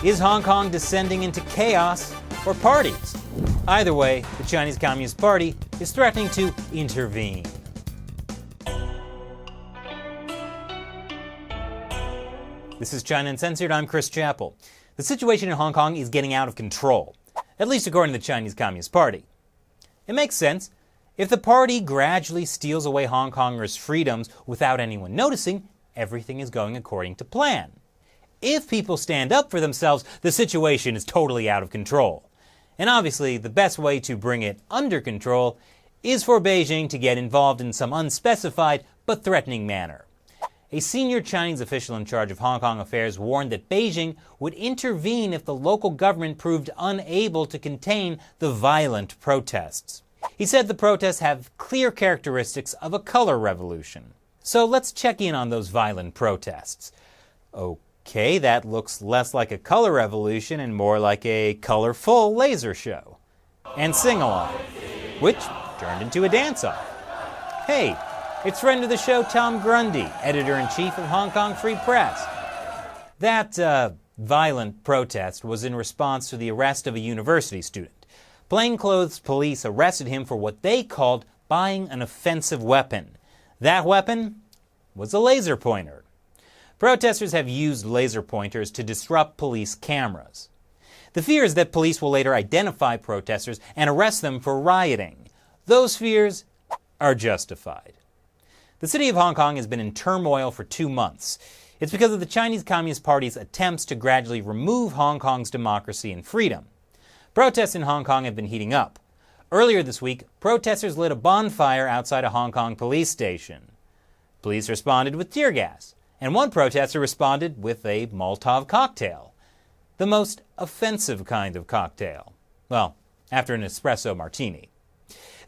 Is Hong Kong descending into chaos or parties? Either way, the Chinese Communist Party is threatening to intervene. This is China Uncensored. I'm Chris Chappell. The situation in Hong Kong is getting out of control, at least according to the Chinese Communist Party. It makes sense. If the party gradually steals away Hong Kongers' freedoms without anyone noticing, everything is going according to plan. If people stand up for themselves, the situation is totally out of control. And obviously, the best way to bring it under control is for Beijing to get involved in some unspecified but threatening manner. A senior Chinese official in charge of Hong Kong affairs warned that Beijing would intervene if the local government proved unable to contain the violent protests. He said the protests have clear characteristics of a color revolution. So let's check in on those violent protests. Okay, that looks less like a color revolution and more like a colorful laser show. And sing-along, which turned into a dance-off. Hey, it's friend of the show Tom Grundy, editor-in-chief of Hong Kong Free Press. That violent protest was in response to the arrest of a university student. Plainclothes police arrested him for what they called buying an offensive weapon. That weapon was a laser pointer. Protesters have used laser pointers to disrupt police cameras. The fear is that police will later identify protesters and arrest them for rioting. Those fears are justified. The city of Hong Kong has been in turmoil for 2 months. It's because of the Chinese Communist Party's attempts to gradually remove Hong Kong's democracy and freedom. Protests in Hong Kong have been heating up. Earlier this week, protesters lit a bonfire outside a Hong Kong police station. Police responded with tear gas, and one protester responded with a Molotov cocktail. The most offensive kind of cocktail. Well, after an espresso martini.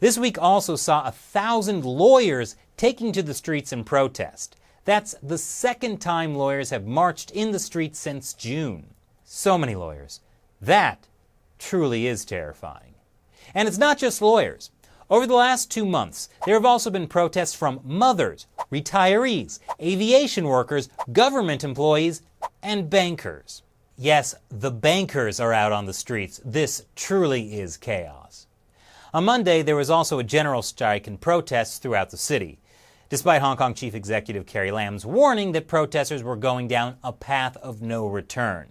This week also saw 1,000 lawyers taking to the streets in protest. That's the second time lawyers have marched in the streets since June. So many lawyers. That truly is terrifying. And it's not just lawyers. Over the last 2 months, there have also been protests from mothers, retirees, aviation workers, government employees, and bankers. Yes, the bankers are out on the streets. This truly is chaos. On Monday, there was also a general strike and protests throughout the city, despite Hong Kong Chief Executive Carrie Lam's warning that protesters were going down a path of no return.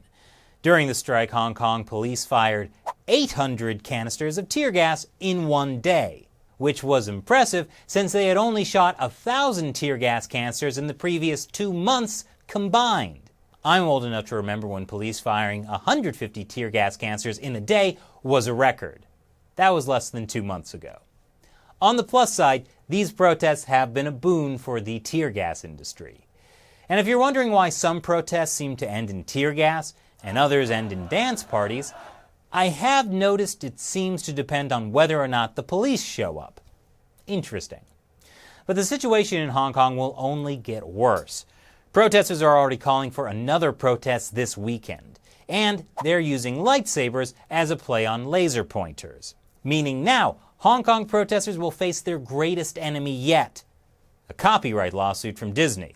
During the strike, Hong Kong police fired 800 canisters of tear gas in one day, which was impressive since they had only shot 1,000 tear gas canisters in the previous 2 months combined. I'm old enough to remember when police firing 150 tear gas canisters in a day was a record. That was less than 2 months ago. On the plus side, these protests have been a boon for the tear gas industry. And if you're wondering why some protests seem to end in tear gas and others end in dance parties, I have noticed it seems to depend on whether or not the police show up. Interesting. But the situation in Hong Kong will only get worse. Protesters are already calling for another protest this weekend, and they're using lightsabers as a play on laser pointers. Meaning now, Hong Kong protesters will face their greatest enemy yet, a copyright lawsuit from Disney.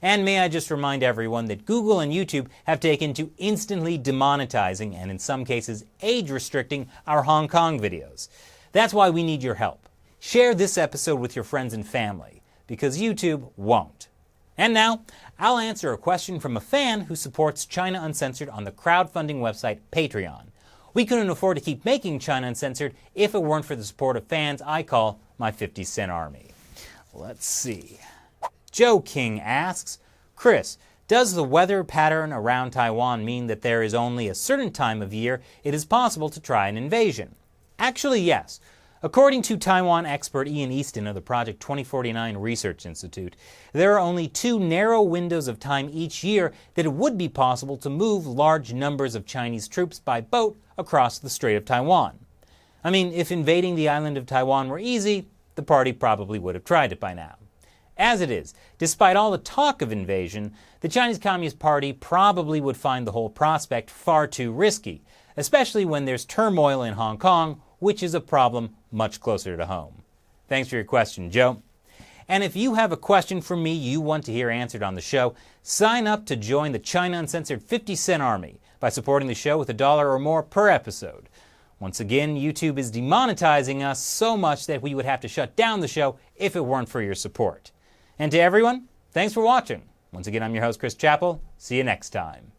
And may I just remind everyone that Google and YouTube have taken to instantly demonetizing and in some cases age-restricting our Hong Kong videos. That's why we need your help. Share this episode with your friends and family, because YouTube won't. And now, I'll answer a question from a fan who supports China Uncensored on the crowdfunding website Patreon. We couldn't afford to keep making China Uncensored if it weren't for the support of fans I call my 50-cent army. Let's see. Joe King asks, Chris, does the weather pattern around Taiwan mean that there is only a certain time of year it is possible to try an invasion? Actually, yes. According to Taiwan expert Ian Easton of the Project 2049 Research Institute, there are only 2 narrow windows of time each year that it would be possible to move large numbers of Chinese troops by boat across the Strait of Taiwan. I mean, if invading the island of Taiwan were easy, the party probably would have tried it by now. As it is, despite all the talk of invasion, the Chinese Communist Party probably would find the whole prospect far too risky, especially when there's turmoil in Hong Kong, which is a problem much closer to home. Thanks for your question, Joe. And if you have a question from me you want to hear answered on the show, sign up to join the China Uncensored 50 Cent Army. by supporting the show with $1 or more per episode. Once again, YouTube is demonetizing us so much that we would have to shut down the show if it weren't for your support. And to everyone, thanks for watching. Once again, I'm your host, Chris Chappell. See you next time.